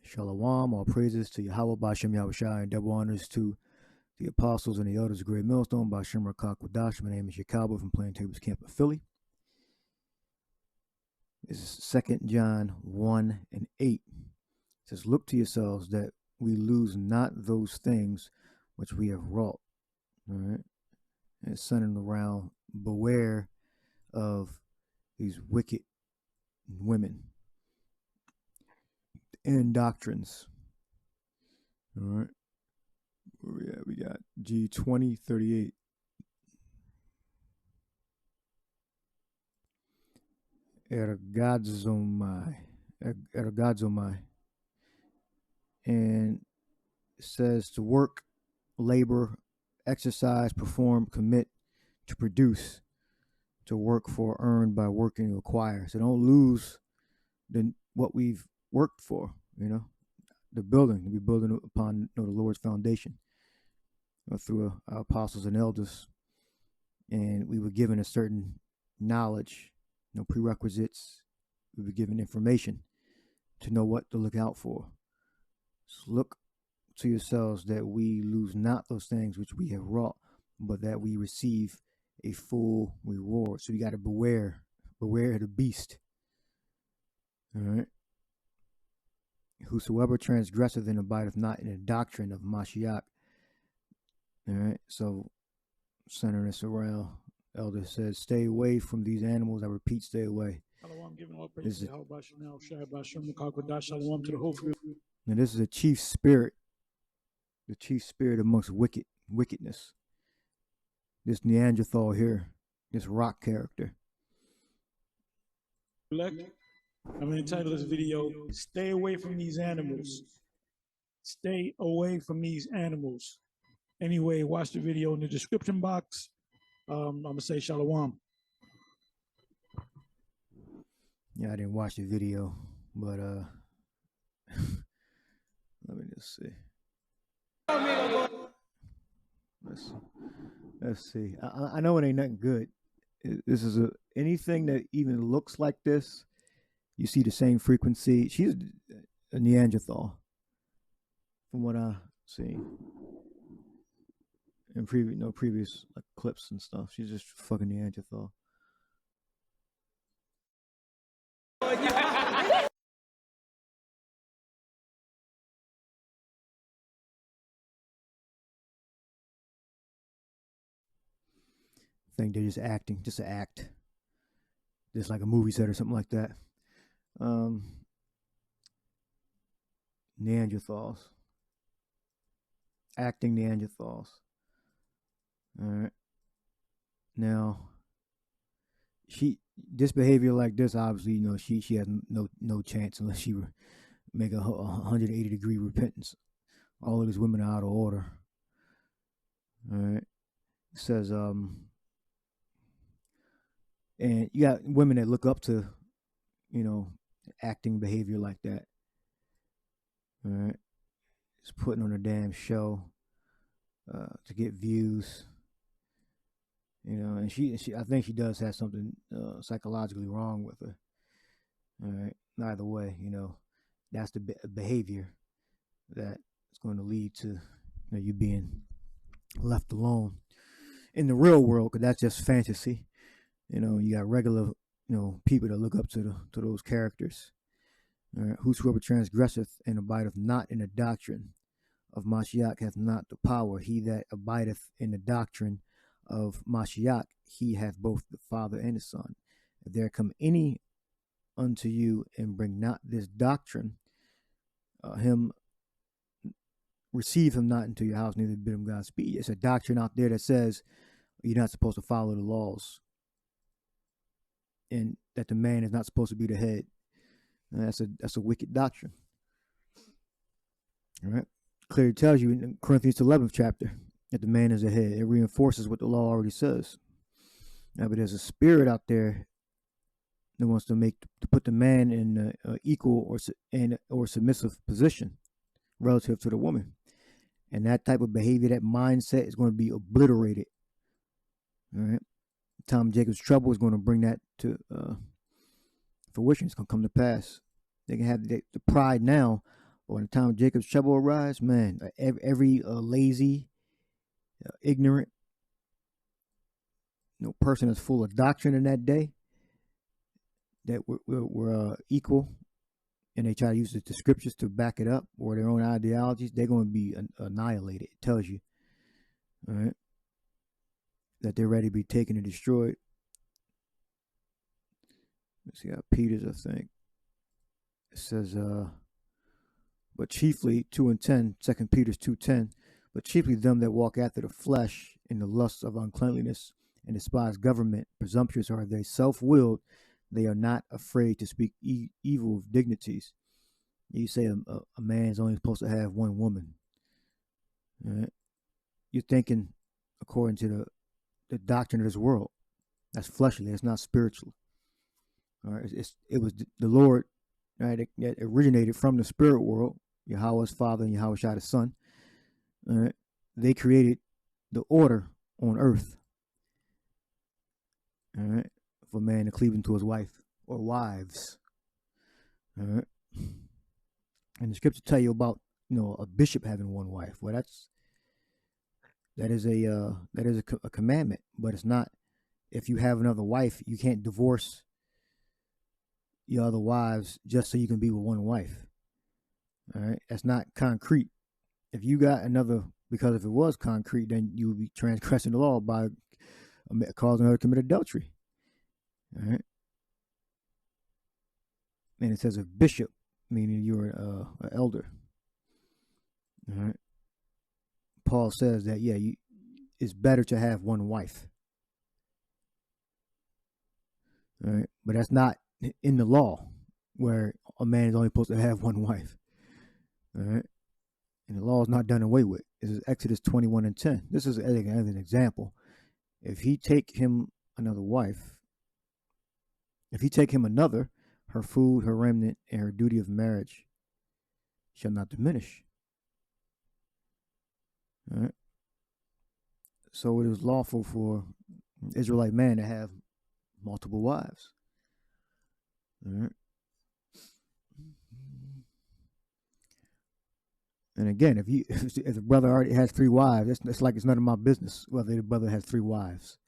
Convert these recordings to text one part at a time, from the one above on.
Shalom, all praises to Yahweh, Bashem Yahushua, and double honors to the apostles and the elders of Great Millstone, Bashem Rakak Wadash. My name is Yakalba from Plain Tables Camp of Philly. This is 2 John 1 and 8. It says, look to yourselves that we lose not those things which we have wrought. All right. And it's centered around beware of these wicked women and doctrines. All right. Where we at? We got G2038. Ergadzomai. And it says to work, labor, exercise, perform, commit, to produce, to work for, earn by working, to acquire. So don't lose what we've worked for, the building. We're building upon the Lord's foundation through our apostles and elders. And we were given a certain knowledge, prerequisites. We were given information to know what to look out for. So look to yourselves that we lose not those things which we have wrought, but that we receive a full reward. So you got to beware of the beast. All right. Whosoever transgresseth and abideth not in the doctrine of Mashiach. All right. So centering this around, Elder says, stay away from these animals. I repeat, stay away. Now this is a chief spirit. The chief spirit amongst wickedness. This Neanderthal here, this rock character. I'm going to title this video, Stay Away from These Animals. Stay away from these animals. Anyway, watch the video in the description box. I'm going to say shalom. Yeah, I didn't watch the video, but let me just see. Let's see. I know it ain't nothing good. This is anything that even looks like this. You see the same frequency. She's a Neanderthal, from what I see in previous clips and stuff. She's just fucking Neanderthal. I think they're just acting, just an act, just like a movie set or something like that. Neanderthals, acting Neanderthals. All right. Now, this behavior like this, obviously, she has no chance unless she make a 180-degree repentance. All of these women are out of order. All right. It says, and you got women that look up to, acting behavior like that. All right. Just putting on a damn show to get views. And I think she does have something psychologically wrong with her. All right. Either way, that's the behavior that is going to lead to you being left alone in the real world, because that's just fantasy. You got regular, people that look up to those characters. All right. Whosoever transgresseth and abideth not in the doctrine of Mashiach hath not the power. He that abideth in the doctrine of Mashiach, he hath both the Father and the Son. If there come any unto you and bring not this doctrine, receive him not into your house, neither bid him Godspeed. It's a doctrine out there that says you're not supposed to follow the laws, and that the man is not supposed to be the head. And that's a wicked doctrine. All right. Clearly tells you in Corinthians 11th chapter that the man is the head. It reinforces what the law already says. Now, but there's a spirit out there that wants to put the man in an equal or submissive position relative to the woman, and that type of behavior, that mindset, is going to be obliterated. All right. Tom Jacob's trouble is going to bring that to fruition. It's going to come to pass. They can have the pride now, But when the time of Jacob's trouble arise, man, every lazy, ignorant, person that's full of doctrine in that day, that we're equal, and they try to use the scriptures to back it up or their own ideologies, they're going to be annihilated. It tells you, all right, that they're ready to be taken and destroyed. Let's see how Peter's, I think. It says, but chiefly 2:10, 2 Peter's 2:10, but chiefly them that walk after the flesh in the lusts of uncleanliness and despise government, presumptuous are they, self-willed, they are not afraid to speak evil of dignities. You say a man is only supposed to have one woman. All right? You're thinking according to the doctrine of this world. That's fleshly. It's not spiritual. All right? It was the Lord, right, that originated from the spirit world, Yahweh's Father and Yahweh the Son. All right? They created the order on earth. All right? For man to cleave into his wife or wives. All right? And the scripture tell you about, a bishop having one wife. Well, that is a commandment, but it's not. If you have another wife, you can't divorce your other wives just so you can be with one wife. All right, that's not concrete. If you got another, because if it was concrete, then you would be transgressing the law by causing her to commit adultery. All right, and it says a bishop, meaning you're an elder. All right. Paul says that, it's better to have one wife. All right. But that's not in the law, where a man is only supposed to have one wife. All right. And the law is not done away with. This is Exodus 21:10. This is as an example. If he take him another wife, her food, her remnant, and her duty of marriage shall not diminish. All right. So it is lawful for an Israelite man to have multiple wives. All right. And again, if the brother already has 3 wives, it's like it's none of my business whether the brother has 3 wives.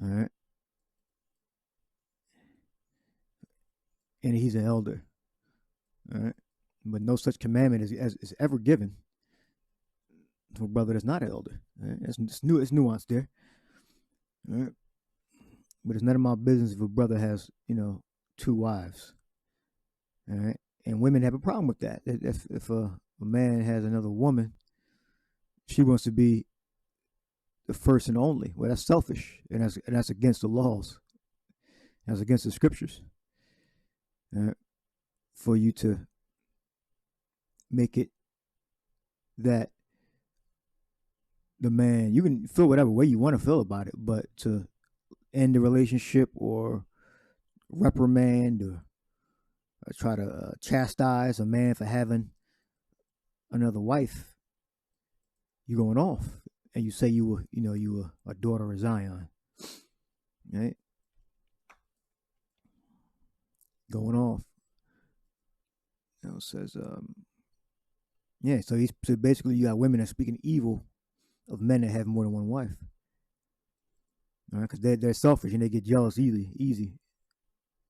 All right. And he's an elder. All right. But no such commandment is ever given to a brother that's not an elder. Right? It's nuanced there. Right? But it's none of my business if a brother has, 2 wives. All right? And women have a problem with that. If a man has another woman, she wants to be the first and only. Well, that's selfish, and that's against the laws. That's against the scriptures. For you to make it that the man, you can feel whatever way you want to feel about it, but to end the relationship or reprimand or try to chastise a man for having another wife, you're going off, and you say you were a daughter of Zion, right? Going off. It says, so basically you got women that are speaking evil of men that have more than one wife. All right, because they're selfish and they get jealous easy,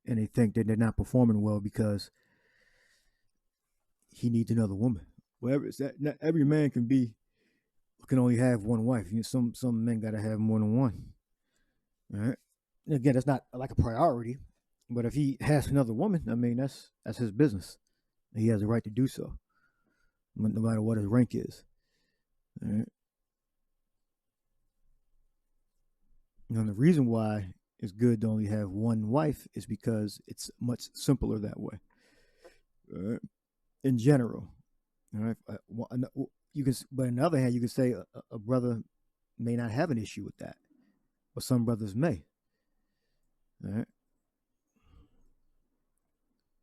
and they think that they're not performing well because he needs another woman. Whatever it's that, not every man can only have one wife. Some men gotta have more than one. All right. Again, that's not like a priority, but if he has another woman, I mean that's his business. He has a right to do so, no matter what his rank is. All right. And the reason why it's good to only have one wife is because it's much simpler that way. All right. In general, all right. But on the other hand, you can say a brother may not have an issue with that, but some brothers may. All right.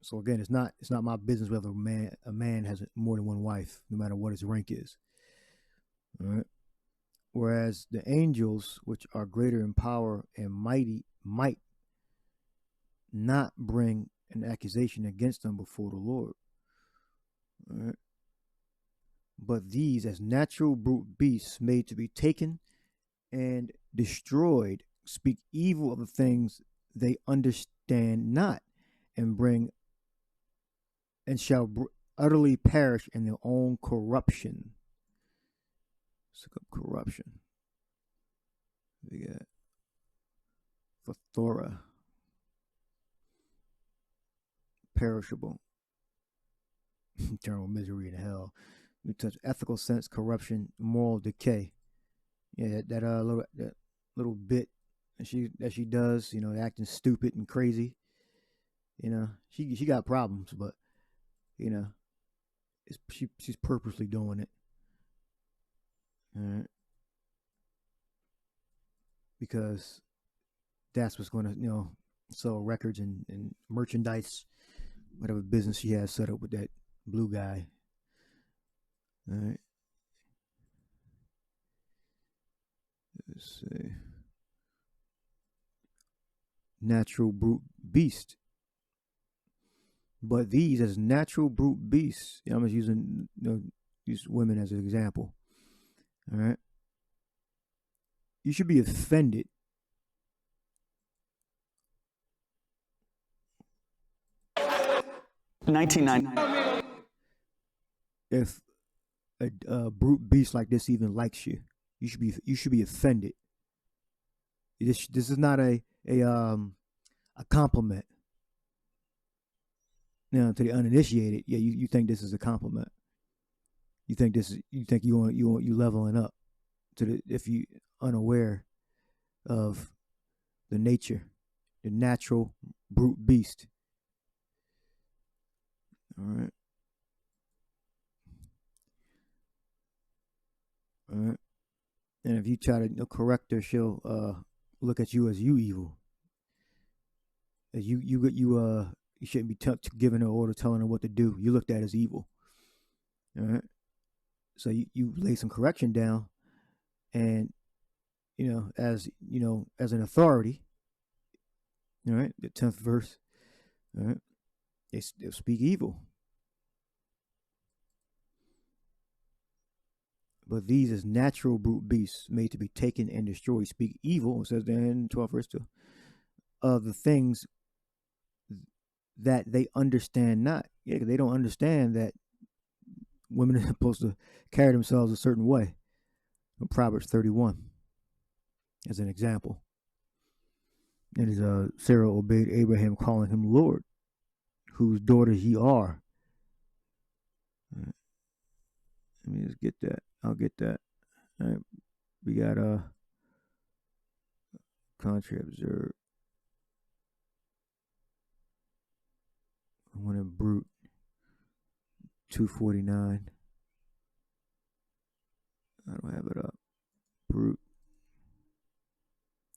So again, it's not my business whether a man has more than one wife, no matter what his rank is. All right. Whereas the angels, which are greater in power and might not bring an accusation against them before the Lord. All right. But these, as natural brute beasts made to be taken and destroyed, speak evil of the things they understand not, and shall utterly perish in their own corruption. Let's look up corruption. We got Phthora, perishable, eternal misery in hell. We touch ethical sense, corruption, moral decay. Yeah, that little bit that she does, acting stupid and crazy. She got problems, but she's purposely doing it. All right. Because that's what's going to, sell records and merchandise, whatever business she has set up with that blue guy. All right. Let's see. Natural brute beast. But these, as natural brute beasts, I'm just using these women as an example. All right. You should be offended. $19.90. If a brute beast like this even likes you, you should be offended. This is not a compliment. Now, to the uninitiated, yeah, you think this is a compliment. You think you leveling up if you unaware of the nature, the natural brute beast. All right. All right. And if you try to correct her, she'll look at you as you evil. As you shouldn't be giving her order, telling her what to do. You looked at as evil. All right. So you lay some correction down, and as an authority. All right, the 10th verse. All right, they'll speak evil. But these, as natural brute beasts made to be taken and destroyed, speak evil. It says there in 12 verse 2 of the things that they understand not. Yeah, they don't understand that women are supposed to carry themselves a certain way. Proverbs 31, as an example. It is Sarah obeyed Abraham, calling him Lord, whose daughters ye are. Right. Let me just get that. I'll get that. All right. We got contrary observed. I want to brute 249. I don't have it up. Brute.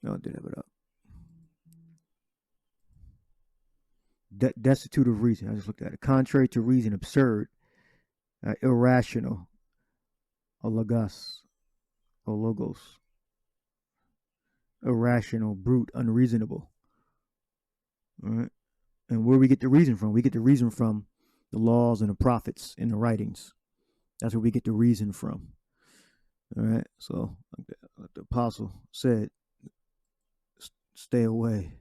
No, I did have it up. Destitute of reason. I just looked at it. Contrary to reason, absurd, irrational, logos, irrational, brute, unreasonable. All right. And where we get the reason from? We get the reason from the laws and the prophets and the writings. That's where we get the reason from. All right. So, like the apostle said, stay away.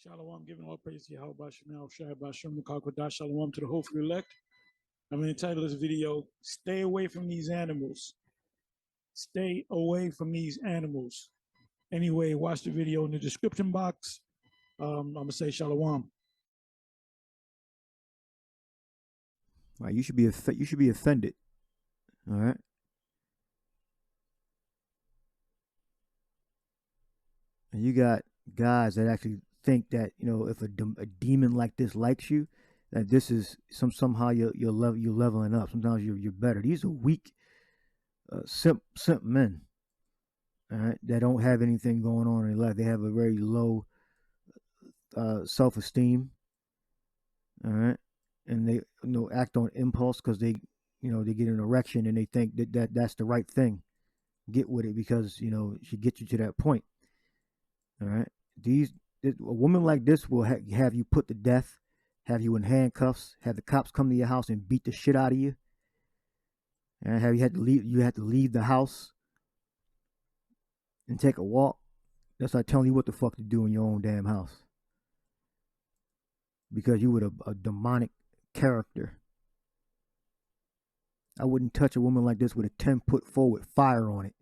Shalom, giving all praise to Yahweh Shemel, Shai Bashem, Makakodah, Shalom to the hopefully elect. I'm going to title this video, Stay Away from These Animals. Stay away from these animals. Anyway, watch the video in the description box. I'm going to say Shalom. All right, you should be offended. All right. And you got guys that actually think that if a demon like this likes you, that this is somehow you're leveling up. Sometimes you're better. These are weak, simp men. All right, that don't have anything going on in their life. They have a very low self-esteem. All right, and they act on impulse because they get an erection and they think that's the right thing. Get with it because she gets you to that point. All right, these a woman like this will have you put to death, have you in handcuffs, have the cops come to your house and beat the shit out of you, and have you had to leave. You had to leave the house and take a walk. That's like telling you what the fuck to do in your own damn house because you were a demonic character. I wouldn't touch a woman like this with a 10-foot pole with fire on it.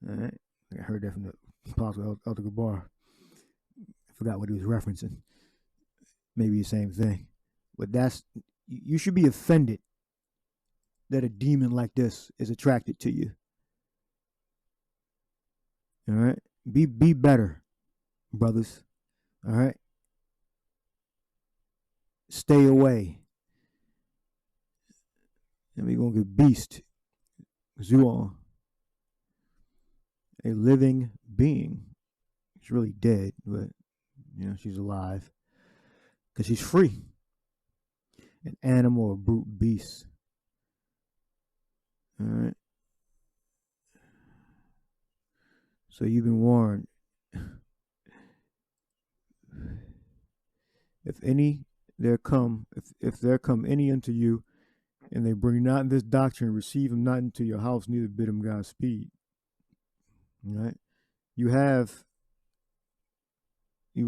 All right, I heard that from the Apostle Elder Gabar. I forgot what he was referencing. Maybe the same thing, but you should be offended that a demon like this is attracted to you. All right, be better, brothers. All right, stay away. And we're gonna get beast. Zuon, a living being. She's really dead, but she's alive because she's free. An animal or brute beast. All right. So you've been warned. If there come any unto you, and they bring not this doctrine, receive him not into your house, neither bid him Godspeed. All right. You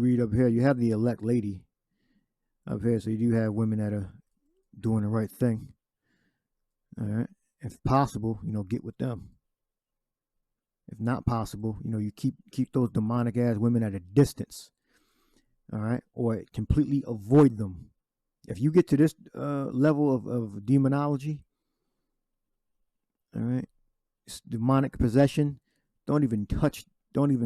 read up here, you have the elect lady up here, so you do have women that are doing the right thing. All right. If possible, get with them. If not possible, you keep those demonic ass women at a distance. All right, or completely avoid them. If you get to this level of demonology, all right, it's demonic possession, don't even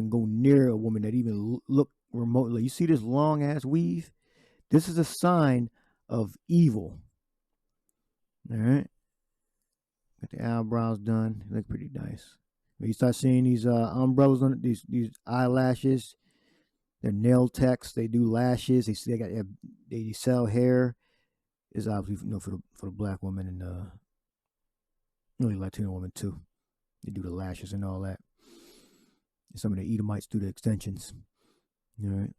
go near a woman that even look remotely. You see this long ass weave? This is a sign of evil. All right, got the eyebrows done. They look pretty nice. When you start seeing these umbrellas on it, these eyelashes. They're nail techs. They do lashes. They sell hair. Is obviously for the black woman and really Latino women too. They do the lashes and all that. And some of the Edomites do the extensions. All right.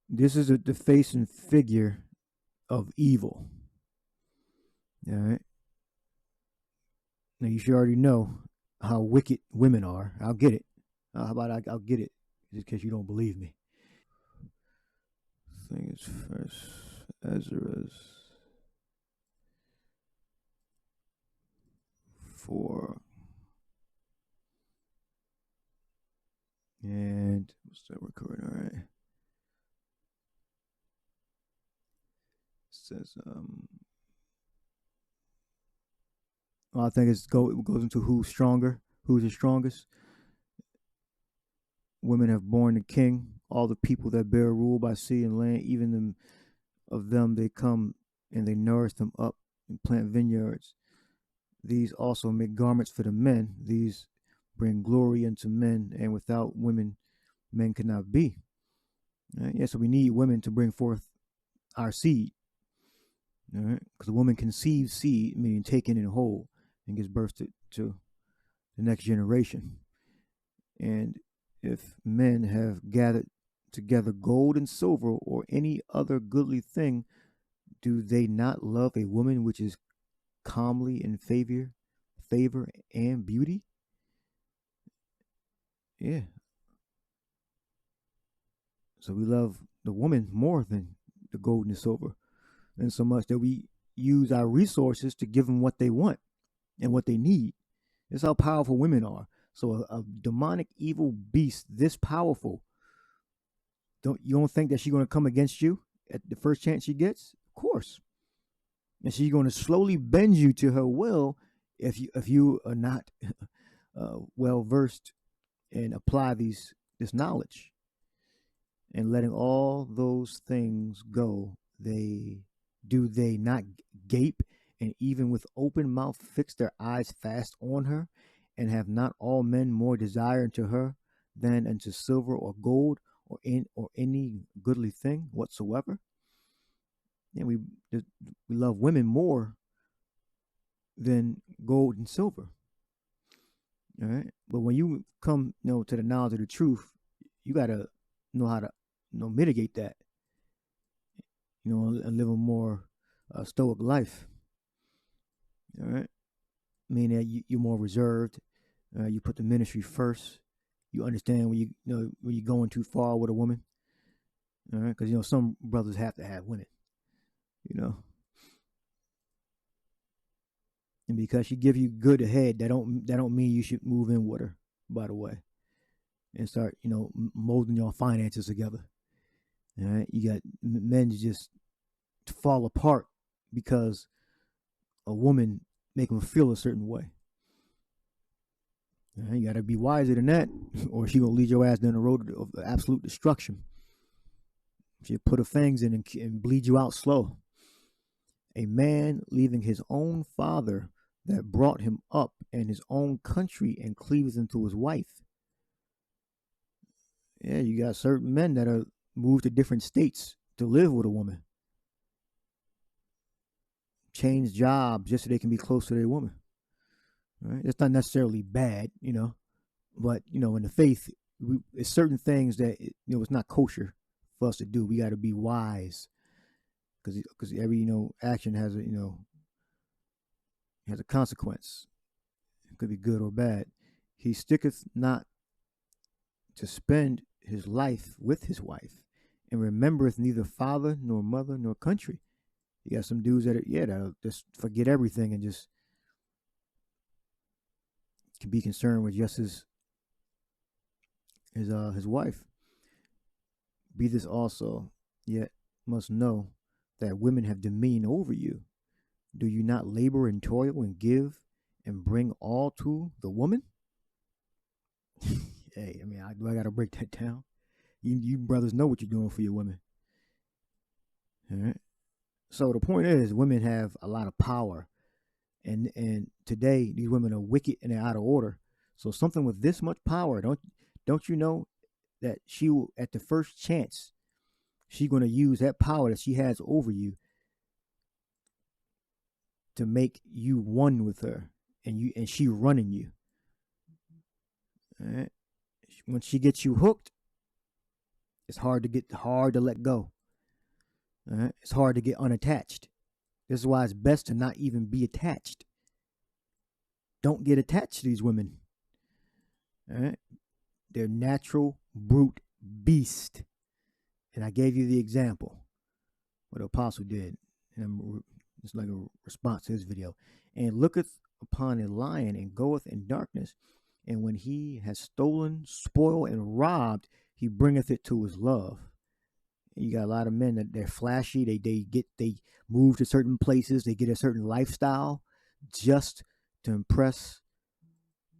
This is the face and figure of evil. All right. Now you should already know how wicked women are. I'll get it. How about I'll get it, just in case you don't believe me. I think it's First Ezra's 4. And what's that recording? All right. It says, I think it goes into who's stronger, who's the strongest. Women have borne the king, all the people that bear rule by sea and land, even of them they come and they nourish them up and plant vineyards. These also make garments for the men. These bring glory unto men, and without women, men cannot be. Right? Yeah, so we need women to bring forth our seed. All right, because a woman conceives seed, meaning taken in whole, and gives birth to the next generation. And if men have gathered together gold and silver or any other goodly thing, do they not love a woman which is comely in favor and beauty? Yeah. So we love the woman more than the gold and the silver, and so much that we use our resources to give them what they want and what they need. That's how powerful women are. So a demonic evil beast this powerful, you don't think that she's going to come against you at the first chance she gets? Of course. And she's going to slowly bend you to her will if you are not well versed and apply this knowledge. And letting all those things go, they not gape and even with open mouth fix their eyes fast on her? And have not all men more desire unto her than unto silver or gold or any goodly thing whatsoever? And we love women more than gold and silver. All right. But when you come, to the knowledge of the truth, you gotta know how to, mitigate that. And live a more stoic life. All right. Meaning that you're more reserved. You put the ministry first. You understand when when you're going too far with a woman. All right, because some brothers have to have women. And because she give you good head, that don't mean you should move in with her. By the way, and start molding your finances together. All right, you got men just fall apart because a woman make them feel a certain way. All right, you got to be wiser than that, or she gonna lead your ass down the road of absolute destruction. She'll put her fangs in and bleed you out slow. A man leaving his own father that brought him up and his own country and cleaves into his wife. Yeah, you got certain men that are moved to different states to live with a woman. Change jobs just so they can be close to their woman. Right? It's not necessarily bad, but in the faith, it's certain things that it's not kosher for us to do. We got to be wise, because every action has a consequence. It could be good or bad. He sticketh not to spend his life with his wife, and remembereth neither father nor mother nor country. You got some dudes that'll just forget everything and just can be concerned with just his wife. Be this also, yet must know that women have dominion over you. Do you not labor and toil and give and bring all to the woman? Hey, I got to break that down. You brothers know what you're doing for your women. All right. So the point is, women have a lot of power, and today these women are wicked and they're out of order. So something with this much power, don't you know that she will, at the first chance, she's going to use that power that she has over you to make you one with her, and she running you. All right. When she gets you hooked, it's hard to let go. All right. It's hard to get unattached. This is why it's best to not even be attached. Don't get attached to these women. All right. They're natural brute beast. And I gave you the example, what the apostle did. And it's like a response to his video. And looketh upon a lion and goeth in darkness. And when he has stolen, spoiled, and robbed, he bringeth it to his love. And you got a lot of men that they're flashy. They move to certain places. They get a certain lifestyle just to impress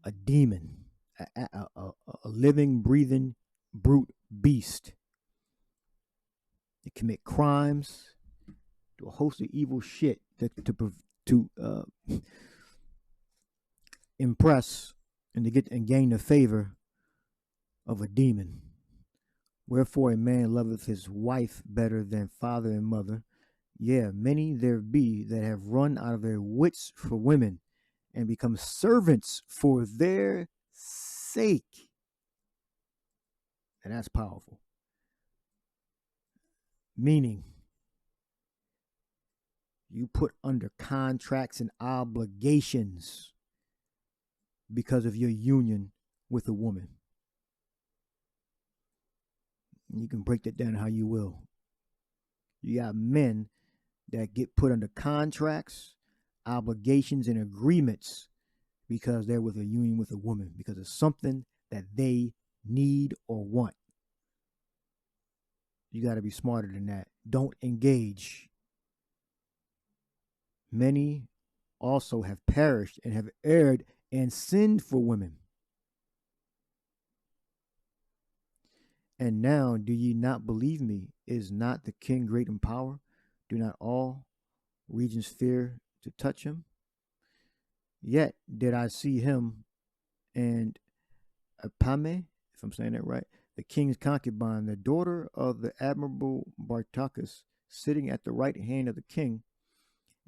a demon, a living, breathing, brute beast. They commit crimes, do a host of evil shit to impress and to get and gain the favor of a demon. Wherefore a man loveth his wife better than father and mother. Yeah, many there be that have run out of their wits for women and become servants for their sake. And that's powerful. Meaning, you put under contracts and obligations because of your union with a woman. You can break that down how you will. You got men that get put under contracts, obligations, and agreements because they're with a union with a woman, because of something that they need or want. You got to be smarter than that. Don't engage. Many also have perished and have erred and sinned for women. And now do ye not believe me? Is not the king great in power? Do not all regions fear to touch him? Yet did I see him and Apame, if I'm saying that right, the king's concubine, the daughter of the admirable Bartachus, sitting at the right hand of the king,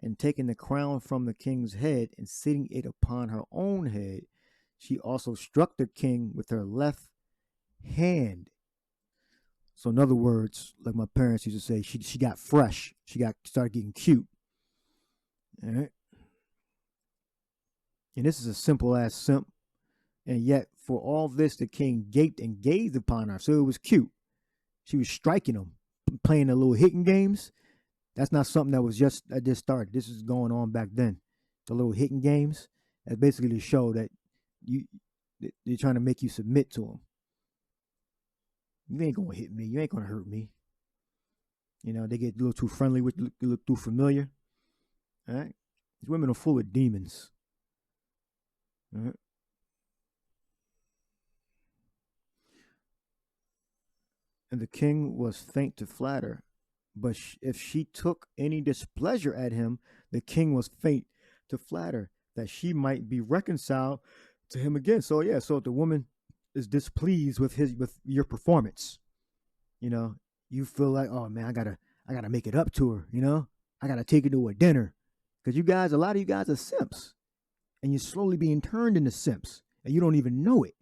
and taking the crown from the king's head and sitting it upon her own head, she also struck the king with her left hand. So in other words, like my parents used to say, she got fresh. She started getting cute. All right. And this is a simple ass simp. And yet for all this, the king gaped and gazed upon her. So it was cute. She was striking him, playing the little hitting games. That's not something that just started. This is going on back then. The little hitting games. That's basically to show that they're trying to make you submit to them. You ain't gonna hit me. You ain't gonna hurt me. You know, they get a little too friendly with you, a little too familiar. All right. These women are full of demons. All right. And the king was faint to flatter, but if she took any displeasure at him, the king was faint to flatter, that she might be reconciled to him again. So yeah, so if the woman is displeased with your performance, you know, you feel like, oh man, I gotta make it up to her, you know, I gotta take her to a dinner, because a lot of you guys are simps, and you're slowly being turned into simps, and you don't even know it.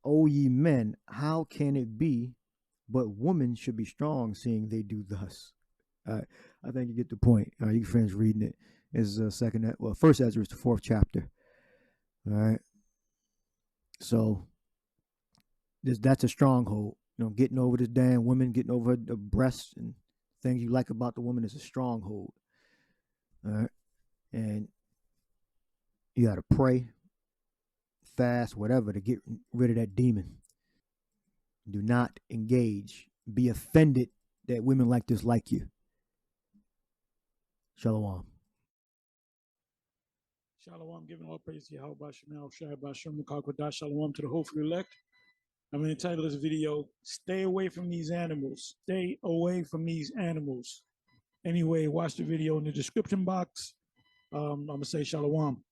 O ye men, how can it be but women should be strong, seeing they do thus? I think you get the point. You friends reading it is First Ezra is the 4th chapter. All right. So that's a stronghold. You know, getting over this damn woman, getting over the breasts and things you like about the woman is a stronghold. All right. And you got to pray, fast, whatever, to get rid of that demon. Do not engage. Be offended that women like this like you. Shalom. Shalom, giving all praise to Yakalba Page, Shalom to the hopefully elect. I'm going to title this video, Stay Away from These Animals. Stay away from these animals. Anyway, watch the video in the description box. I'm going to say Shalom.